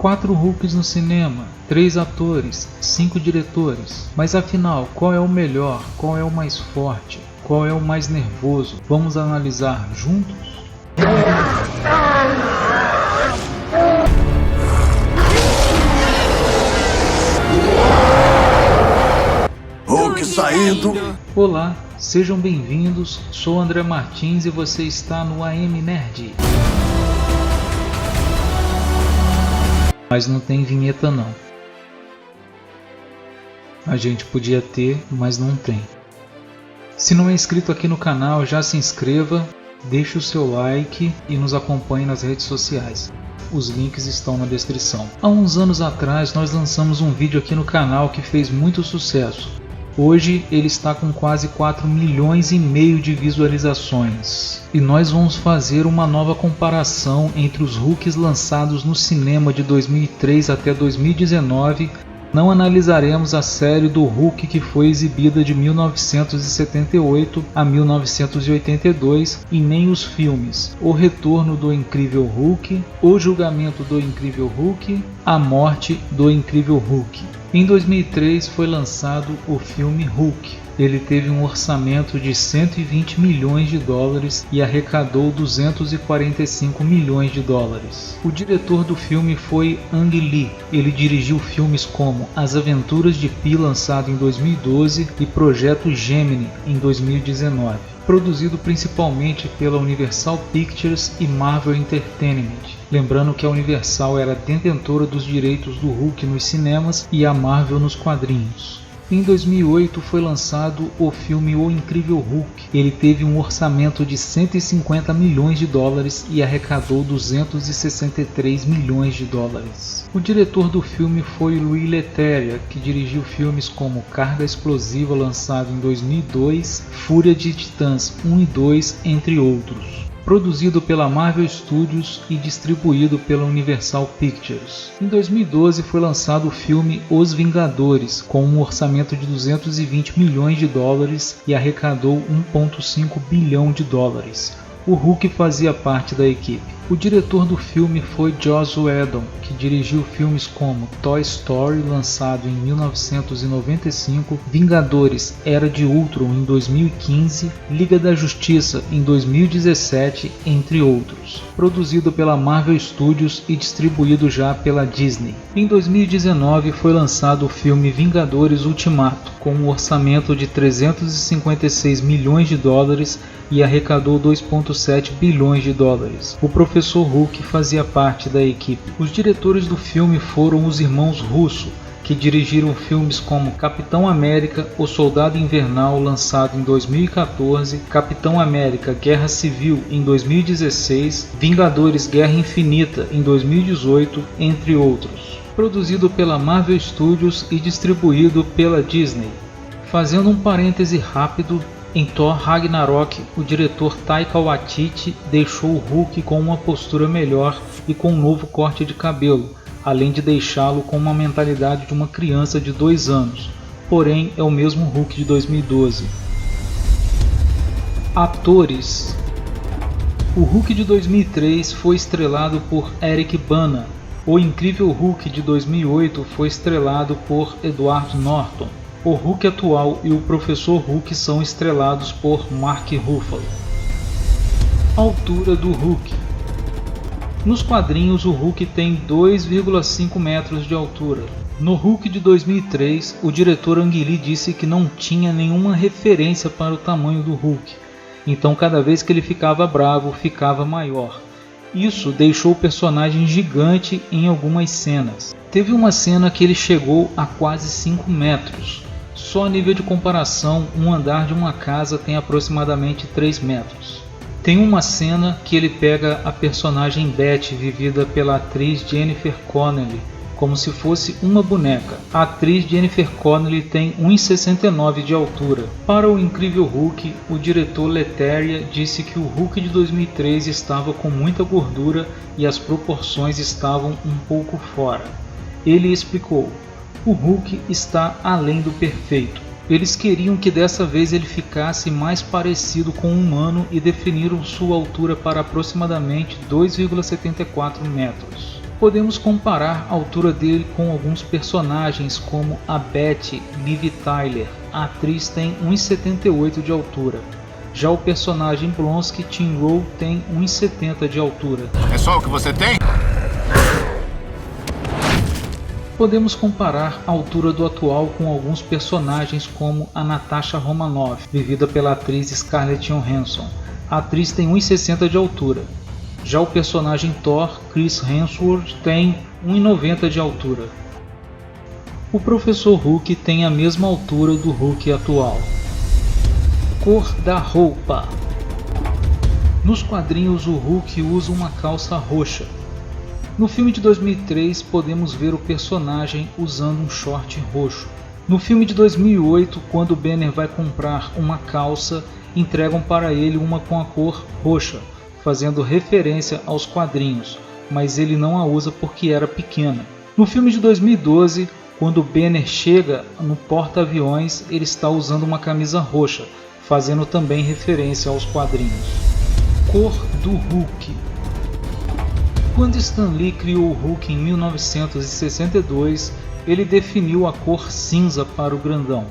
4 Hulks no cinema, 3 atores, 5 diretores. Mas afinal, qual é o melhor? Qual é o mais forte? Qual é o mais nervoso? Vamos analisar juntos? Hulk saindo! Olá, sejam bem-vindos. Sou André Martins e você está no AM Nerd. Mas não tem vinheta não. A gente podia ter, mas não tem. Se não é inscrito aqui no canal, já se inscreva, deixe o seu like e nos acompanhe nas redes sociais. Os links estão na descrição. Há uns anos atrás nós lançamos um vídeo aqui no canal que fez muito sucesso. Hoje ele está com quase 4,5 milhões de visualizações. E nós vamos fazer uma nova comparação entre os Hulks lançados no cinema de 2003 até 2019. Não analisaremos a série do Hulk que foi exibida de 1978 a 1982 e nem os filmes O Retorno do Incrível Hulk, O Julgamento do Incrível Hulk, A Morte do Incrível Hulk. Em 2003 foi lançado o filme Hulk. Ele teve um orçamento de 120 milhões de dólares e arrecadou 245 milhões de dólares. O diretor do filme foi Ang Lee. Ele dirigiu filmes como As Aventuras de Pi, lançado em 2012, e Projeto Gemini, em 2019. Produzido principalmente pela Universal Pictures e Marvel Entertainment. Lembrando que a Universal era detentora dos direitos do Hulk nos cinemas e a Marvel nos quadrinhos. Em 2008 foi lançado o filme O Incrível Hulk. Ele teve um orçamento de 150 milhões de dólares e arrecadou 263 milhões de dólares. O diretor do filme foi Louis Leterrier, que dirigiu filmes como Carga Explosiva, lançado em 2002, Fúria de Titãs 1 e 2, entre outros. Produzido pela Marvel Studios e distribuído pela Universal Pictures. Em 2012 foi lançado o filme Os Vingadores, com um orçamento de 220 milhões de dólares e arrecadou 1,5 bilhão de dólares. O Hulk fazia parte da equipe. O diretor do filme foi Joss Whedon, que dirigiu filmes como Toy Story, lançado em 1995, Vingadores Era de Ultron em 2015, Liga da Justiça em 2017, entre outros. Produzido pela Marvel Studios e distribuído já pela Disney. Em 2019 foi lançado o filme Vingadores Ultimato, com um orçamento de 356 milhões de dólares e arrecadou 2,7 bilhões de dólares. O Professor Hulk fazia parte da equipe. Os diretores do filme foram os irmãos Russo, que dirigiram filmes como Capitão América, O Soldado Invernal, lançado em 2014, Capitão América Guerra Civil em 2016, Vingadores Guerra Infinita em 2018, entre outros. Produzido pela Marvel Studios e distribuído pela Disney. Fazendo um parêntese rápido, em Thor Ragnarok, o diretor Taika Waititi deixou o Hulk com uma postura melhor e com um novo corte de cabelo, além de deixá-lo com uma mentalidade de uma criança de 2 anos, porém é o mesmo Hulk de 2012. Atores. O Hulk de 2003 foi estrelado por Eric Bana. O Incrível Hulk de 2008 foi estrelado por Edward Norton. O Hulk atual e o Professor Hulk são estrelados por Mark Ruffalo. Altura do Hulk. Nos quadrinhos o Hulk tem 2,5 metros de altura. No Hulk de 2003, o diretor Ang Lee disse que não tinha nenhuma referência para o tamanho do Hulk, então cada vez que ele ficava bravo, ficava maior. Isso deixou o personagem gigante em algumas cenas. Teve uma cena que ele chegou a quase 5 metros. Só a nível de comparação, um andar de uma casa tem aproximadamente 3 metros. Tem uma cena que ele pega a personagem Beth, vivida pela atriz Jennifer Connelly, como se fosse uma boneca. A atriz Jennifer Connelly tem 1,69 de altura. Para o Incrível Hulk, o diretor Leterrier disse que o Hulk de 2003 estava com muita gordura e as proporções estavam um pouco fora. Ele explicou: o Hulk está além do perfeito. Eles queriam que dessa vez ele ficasse mais parecido com um humano e definiram sua altura para aproximadamente 2,74 metros. Podemos comparar a altura dele com alguns personagens como a Beth Liv Tyler. A atriz tem 1,78 de altura. Já o personagem Blonsky Tim Rowe tem 1,70 de altura. É só o que você tem? Podemos comparar a altura do atual com alguns personagens como a Natasha Romanoff, vivida pela atriz Scarlett Johansson. A atriz tem 1,60 de altura. Já o personagem Thor, Chris Hemsworth, tem 1,90 de altura. O Professor Hulk tem a mesma altura do Hulk atual. Cor da roupa. Nos quadrinhos, o Hulk usa uma calça roxa. No filme de 2003, podemos ver o personagem usando um short roxo. No filme de 2008, quando Banner vai comprar uma calça, entregam para ele uma com a cor roxa, fazendo referência aos quadrinhos, mas ele não a usa porque era pequena. No filme de 2012, quando Banner chega no porta-aviões, ele está usando uma camisa roxa, fazendo também referência aos quadrinhos. Cor do Hulk. Quando Stan Lee criou o Hulk em 1962, ele definiu a cor cinza para o grandão.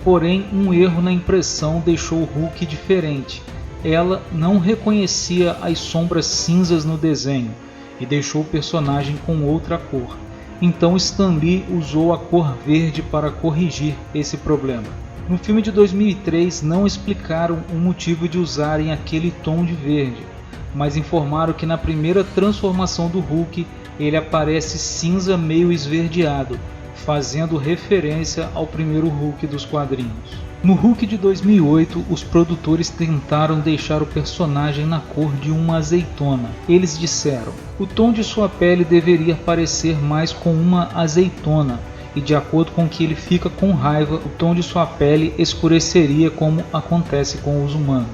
Porém, um erro na impressão deixou o Hulk diferente. Ela não reconhecia as sombras cinzas no desenho e deixou o personagem com outra cor. Então Stan Lee usou a cor verde para corrigir esse problema. No filme de 2003 não explicaram o motivo de usarem aquele tom de verde, mas informaram que na primeira transformação do Hulk ele aparece cinza meio esverdeado, fazendo referência ao primeiro Hulk dos quadrinhos. No Hulk de 2008, os produtores tentaram deixar o personagem na cor de uma azeitona. Eles disseram: o tom de sua pele deveria parecer mais com uma azeitona, e de acordo com que ele fica com raiva, o tom de sua pele escureceria como acontece com os humanos.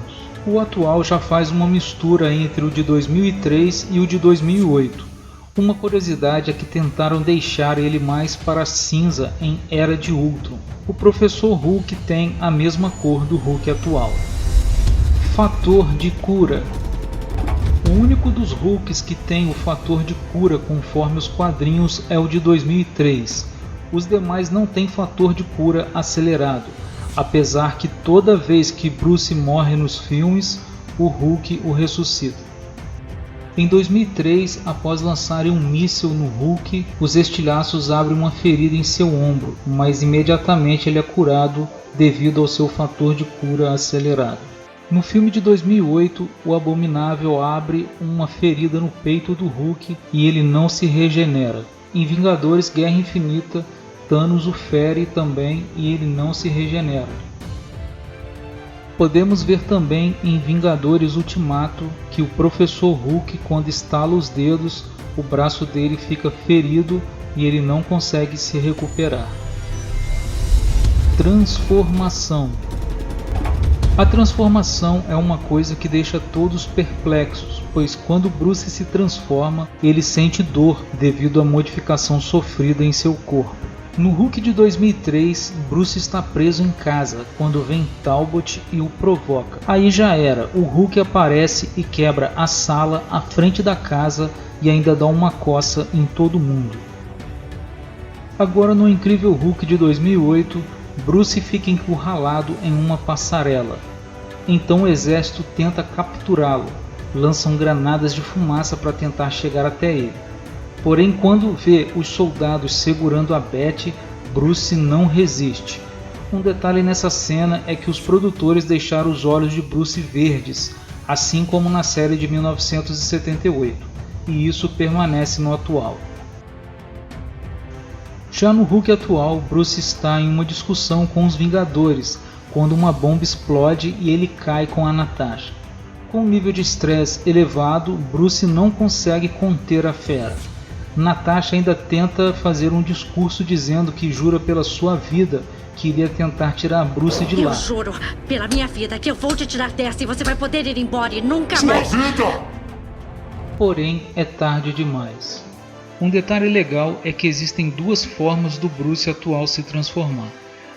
O atual já faz uma mistura entre o de 2003 e o de 2008. Uma curiosidade é que tentaram deixar ele mais para cinza em Era de Ultron. O Professor Hulk tem a mesma cor do Hulk atual. Fator de cura. O único dos Hulks que tem o fator de cura conforme os quadrinhos é o de 2003. Os demais não têm fator de cura acelerado, apesar que toda vez que Bruce morre nos filmes, o Hulk o ressuscita. Em 2003, após lançarem um míssil no Hulk, os estilhaços abrem uma ferida em seu ombro, mas imediatamente ele é curado devido ao seu fator de cura acelerado. No filme de 2008, o Abominável abre uma ferida no peito do Hulk e ele não se regenera. Em Vingadores Guerra Infinita, Thanos o fere também e ele não se regenera. Podemos ver também em Vingadores Ultimato que o Professor Hulk, quando estala os dedos, o braço dele fica ferido e ele não consegue se recuperar. Transformação. A transformação é uma coisa que deixa todos perplexos, pois quando Bruce se transforma, ele sente dor devido à modificação sofrida em seu corpo. No Hulk de 2003, Bruce está preso em casa quando vem Talbot e o provoca. Aí já era, o Hulk aparece e quebra a sala à frente da casa e ainda dá uma coça em todo mundo. Agora no Incrível Hulk de 2008, Bruce fica encurralado em uma passarela. Então o exército tenta capturá-lo, lançam granadas de fumaça para tentar chegar até ele. Porém, quando vê os soldados segurando a Beth, Bruce não resiste. Um detalhe nessa cena é que os produtores deixaram os olhos de Bruce verdes, assim como na série de 1978, e isso permanece no atual. Já no Hulk atual, Bruce está em uma discussão com os Vingadores, quando uma bomba explode e ele cai com a Natasha. Com um nível de estresse elevado, Bruce não consegue conter a fera. Natasha ainda tenta fazer um discurso dizendo que jura pela sua vida que iria tentar tirar Bruce de lá. Eu juro pela minha vida que eu vou te tirar dessa e você vai poder ir embora e nunca mais... Sua vida! Porém, é tarde demais. Um detalhe legal é que existem duas formas do Bruce atual se transformar.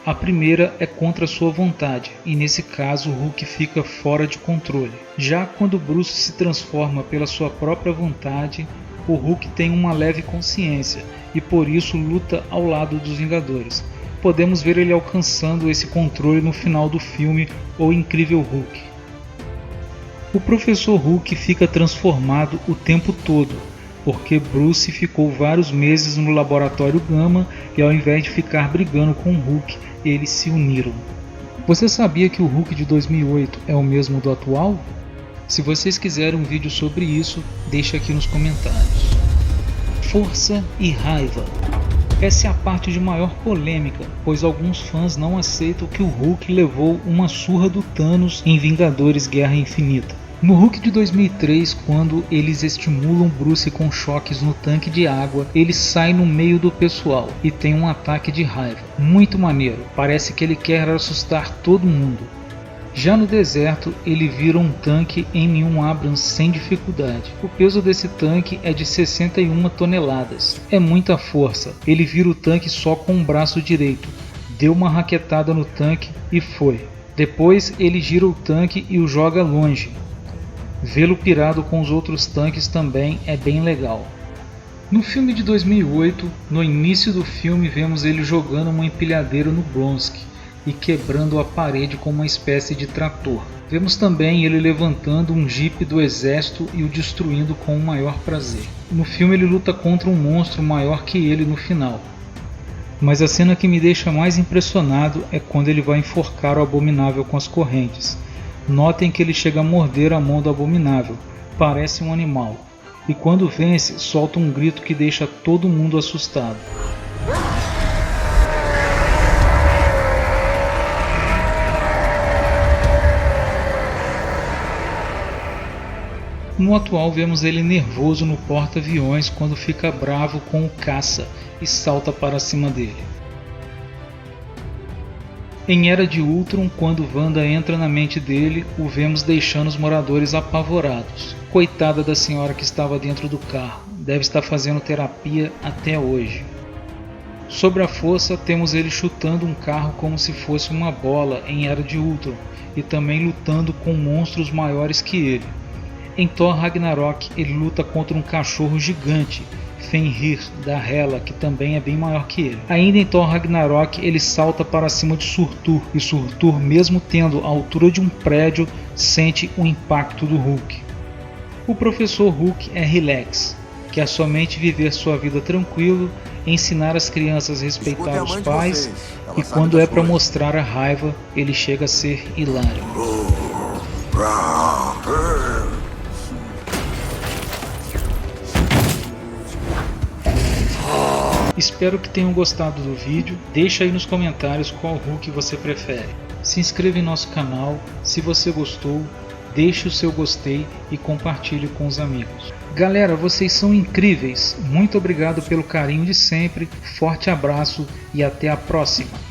A primeira é contra sua vontade, e nesse caso o Hulk fica fora de controle. Já quando Bruce se transforma pela sua própria vontade, o Hulk tem uma leve consciência e por isso luta ao lado dos Vingadores. Podemos ver ele alcançando esse controle no final do filme O Incrível Hulk. O Professor Hulk fica transformado o tempo todo, porque Bruce ficou vários meses no Laboratório Gama e ao invés de ficar brigando com o Hulk, eles se uniram. Você sabia que o Hulk de 2008 é o mesmo do atual? Se vocês quiserem um vídeo sobre isso, deixe aqui nos comentários. Força e raiva. Essa é a parte de maior polêmica, pois alguns fãs não aceitam que o Hulk levou uma surra do Thanos em Vingadores Guerra Infinita. No Hulk de 2003, quando eles estimulam Bruce com choques no tanque de água, ele sai no meio do pessoal e tem um ataque de raiva. Muito maneiro, parece que ele quer assustar todo mundo. Já no deserto, ele vira um tanque M1 Abrams sem dificuldade. O peso desse tanque é de 61 toneladas. É muita força. Ele vira o tanque só com o braço direito. Deu uma raquetada no tanque e foi. Depois ele gira o tanque e o joga longe. Vê-lo pirado com os outros tanques também é bem legal. No filme de 2008, no início do filme vemos ele jogando uma empilhadeira no Blonsky e quebrando a parede com uma espécie de trator. Vemos também ele levantando um jipe do exército e o destruindo com o maior prazer. No filme ele luta contra um monstro maior que ele no final. Mas a cena que me deixa mais impressionado é quando ele vai enforcar o Abominável com as correntes. Notem que ele chega a morder a mão do Abominável, parece um animal. E quando vence, solta um grito que deixa todo mundo assustado. No atual vemos ele nervoso no porta-aviões quando fica bravo com o caça e salta para cima dele. Em Era de Ultron, quando Wanda entra na mente dele, o vemos deixando os moradores apavorados. Coitada da senhora que estava dentro do carro, deve estar fazendo terapia até hoje. Sobre a força, temos ele chutando um carro como se fosse uma bola em Era de Ultron e também lutando com monstros maiores que ele. Em Thor Ragnarok, ele luta contra um cachorro gigante, Fenrir, da Hela, que também é bem maior que ele. Ainda em Thor Ragnarok, ele salta para cima de Surtur, e Surtur, mesmo tendo a altura de um prédio, sente o impacto do Hulk. O Professor Hulk é relax, quer somente viver sua vida tranquilo, ensinar as crianças a respeitar os pais, e quando é para mostrar a raiva, ele chega a ser hilário. Espero que tenham gostado do vídeo, deixa aí nos comentários qual Hulk você prefere. Se inscreva em nosso canal, se você gostou, deixe o seu gostei e compartilhe com os amigos. Galera, vocês são incríveis, muito obrigado pelo carinho de sempre, forte abraço e até a próxima!